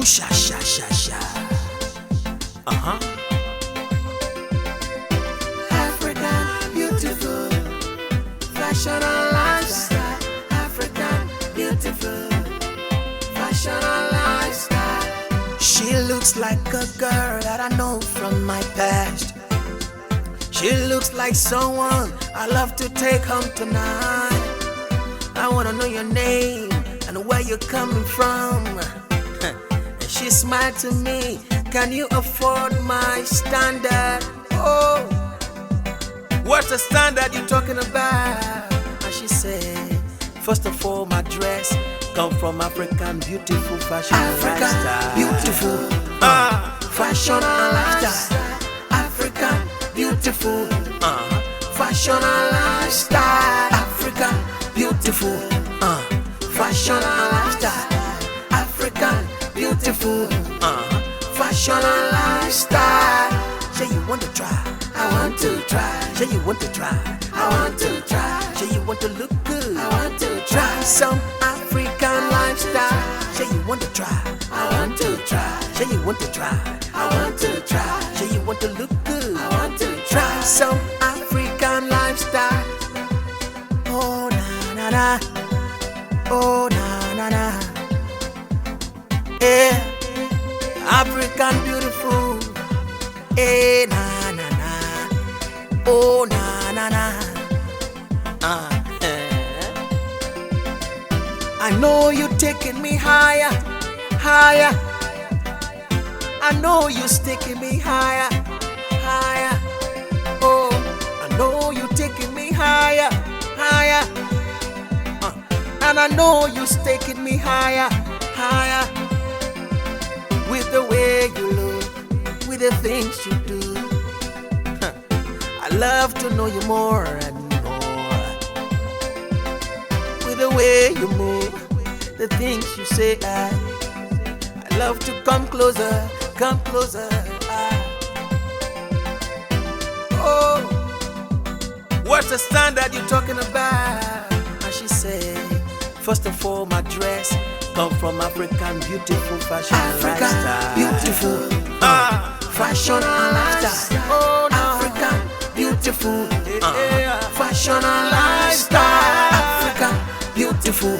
Ooh, sha, sha, sha, sha. African beautiful, fashion and lifestyle. African beautiful, fashion and lifestyle. She looks like a girl that I know from my past. She looks like someone I love to take home tonight. I wanna know your name and where you're coming from. And she smiled to me, can you afford my standard? Oh, what's the standard you're talking about? And she said, first of all, my dress come from African beautiful fashion and lifestyle. Beautiful, fashion and lifestyle. African beautiful, fashion and lifestyle. African beautiful, fashion and lifestyle. African beautiful, fashion and lifestyle. Say you want to try, I want to try. say you want to try, I want to try. say you want to look good. I want to Try try. some African lifestyle. Say you want to try, I want to try. say you want to try, I want to try. say you want to look good. I want to Try try. some African lifestyle. Oh na na na, oh na na na. Yeah, African beautiful. Eh na na na, oh na na na. I know you taking me higher, higher. I know you taking me higher, higher. Oh, I know you taking me higher, higher. And I know you taking me higher, higher. With the way you look, with the things you do. I love to know you more and more. With the way you move, the things you say, I love to come closer, come closer. Oh, what's the standard you're talking about? And she said, first of all, my dress come from African beautiful fashion and African lifestyle. beautiful, fashion and lifestyle. Oh, no. African beautiful, Yeah. fashion and lifestyle. African beautiful,